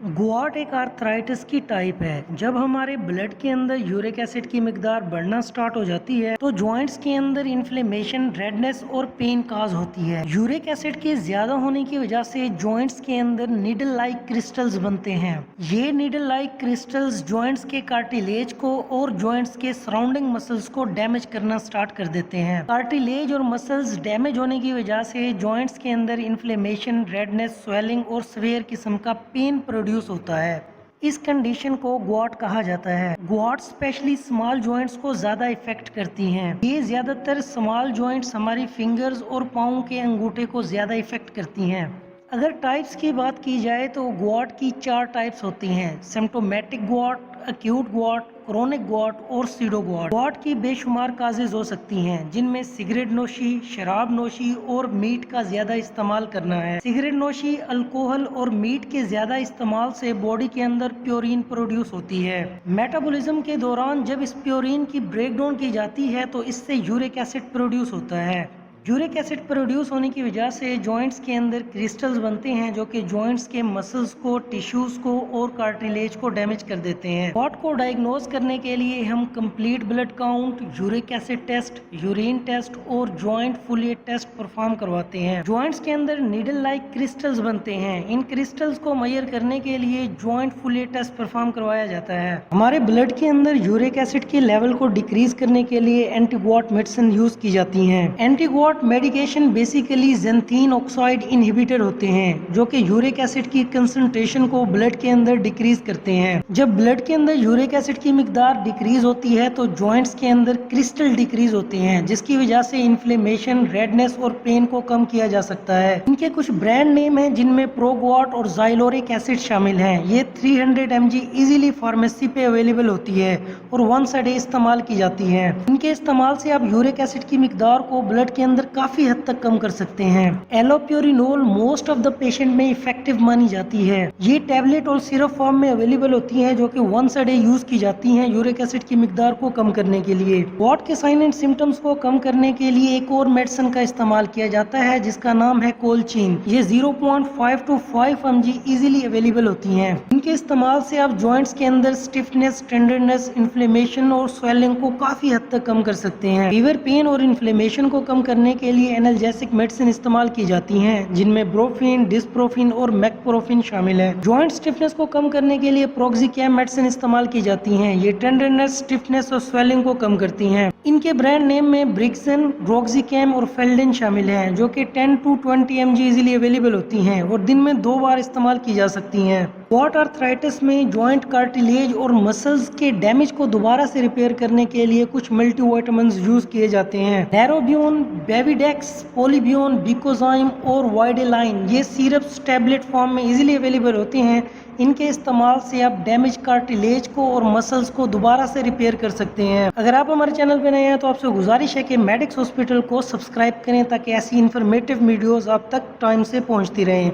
गुआट एक आर्थराइटिस की टाइप है। जब हमारे ब्लड के अंदर यूरिक एसिड की मिकदार बढ़ना स्टार्ट हो जाती है तो जॉइंट्स के अंदर इन्फ्लेमेशन, रेडनेस और पेन काज होती है। यूरिक एसिड के ज्यादा होने की वजह से जॉइंट्स के अंदर नीडल लाइक क्रिस्टल्स बनते हैं। ये नीडल लाइक क्रिस्टल्स जॉइंट्स के कार्टिलेज को और जॉइंट्स के सराउंडिंग मसल्स को डैमेज करना स्टार्ट कर देते हैं। कार्टिलेज और मसल्स डैमेज होने की वजह से जॉइंट्स के अंदर इन्फ्लेमेशन, रेडनेस, स्वेलिंग और सीवियर किस्म का पेन प्रोड्यूस होता है। इस कंडीशन को गुआट कहा जाता है। गुआट स्पेशली स्मॉल जॉइंट्स को ज्यादा इफेक्ट करती हैं। ये ज्यादातर स्मॉल जॉइंट्स हमारी फिंगर्स और पाँव के अंगूठे को ज्यादा इफेक्ट करती हैं। अगर टाइप्स की बात की जाए तो गुआट की 4 टाइप्स होती हैं: सिम्प्टोमेटिक गुआट, एक्यूट गुआट, क्रोनिक गुआट और सीडो गुआट। गुआट की बेशुमार काजेज हो सकती हैं, जिनमें सिगरेट नोशी, शराब नोशी और मीट का ज्यादा इस्तेमाल करना है। सिगरेट नोशी, अल्कोहल और मीट के ज्यादा इस्तेमाल से बॉडी के अंदर प्योरीन प्रोड्यूस होती है। मेटाबॉलिज्म के दौरान जब इस प्योरीन की ब्रेकडाउन की जाती है तो इससे यूरिक एसिड प्रोड्यूस होता है। यूरिक एसिड प्रोड्यूस होने की वजह से जॉइंट्स के अंदर क्रिस्टल्स बनते हैं जो कि जॉइंट्स के मसल्स को, टिश्यूज को और कार्टिलेज को डैमेज कर देते हैं। गुआट को डायग्नोज करने के लिए हम complete blood count, uric acid test, urine test और जॉइंट फुलिएट टेस्ट परफॉर्म करवाते हैं। जॉइंट्स के अंदर नीडल लाइक क्रिस्टल्स बनते हैं। इन क्रिस्टल्स को मेजर करने के लिए जॉइंट फुलिएट टेस्ट परफॉर्म करवाया जाता है। हमारे ब्लड के अंदर यूरिक एसिड के लेवल को डिक्रीज करने के लिए एंटी गुआट मेडिसिन यूज की जाती है। Anti gout medication basically xanthine oxide inhibitor होते हैं जो कि यूरिक एसिड की कंसंट्रेशन को ब्लड के अंदर डिक्रीज करते हैं। जब ब्लड के अंदर यूरिक एसिड की मिकदार डिक्रीज होती है तो जॉइंट्स के अंदर क्रिस्टल डिक्रीज होते हैं, जिसकी वजह से इन्फ्लेमेशन, रेडनेस और पेन को कम किया जा सकता है। इनके कुछ ब्रांड नेम हैं जिनमें प्रोगुआट और ज़ाइलोरिक एसिड शामिल हैं। ये 300 mg इजीली फार्मेसी पे अवेलेबल होती है और वंस अ डे इस्तेमाल की जाती है। इनके इस्तेमाल से आप यूरिक एसिड की मिकदार को ब्लड के अंदर काफी हद तक कम कर सकते हैं। एलोप्योरिनोल मोस्ट ऑफ द पेशेंट में इफेक्टिव मानी जाती है। ये टैबलेट और सिरप फॉर्म में अवेलेबल होती हैं जो कि वंस अ डे यूज की जाती हैं यूरिक एसिड की मिकदार को कम करने के लिए। गुआट के साइन एंड सिम्टम्स को कम करने के लिए एक और मेडिसिन का इस्तेमाल किया जाता है जिसका नाम है कोलचीन। ये 0.5 to 5 mg इजीली अवेलेबल होती हैं। इनके इस्तेमाल से आप जॉइंट्स के अंदर स्टिफनेस, टेंडरनेस, इन्फ्लेमेशन और स्वेलिंग को काफी हद तक कम कर सकते हैं। फीवर, पेन और इन्फ्लेमेशन को कम करने के लिए एनाल्जेसिक मेडिसिन इस्तेमाल की जाती हैं जिनमें ब्रोफिन, डिस्प्रोफिन और मैक्प्रोफिन शामिल है। जॉइंट स्टिफनेस को कम करने के लिए प्रोक्सिकैम मेडिसिन इस्तेमाल की जाती हैं। ये टेंडरनेस, स्टिफनेस और स्वेलिंग को कम करती हैं। इनके ब्रांड नेम में ब्रिक्सन, रोक्सिकैम और फेल्डिन शामिल हैं जो कि 10 to 20 mg इजीली अवेलेबल होती हैं और दिन में 2 बार इस्तेमाल की जा सकती हैं। गुआट आर्थराइटिस में जॉइंट, कार्टिलेज और मसल्स के डैमेज को दोबारा से रिपेयर करने के लिए कुछ मल्टीविटामिन्स यूज किए जाते हैं। नैरोबियोन, बेविडेक्स, पोलीबियोन, बिकोजाइम और वाइडेलाइन ये सिरप्स टैबलेट फॉर्म में इजीली अवेलेबल होते हैं। इनके इस्तेमाल से आप डैमेज कार्टिलेज को और मसल्स को दोबारा से रिपेयर कर सकते हैं। अगर आप हमारे चैनल पर नए हैं तो आपसे गुजारिश है कि मेडिक्स हॉस्पिटल को सब्सक्राइब करें ताकि ऐसी इन्फॉर्मेटिव वीडियोस आप तक टाइम से पहुंचती रहें।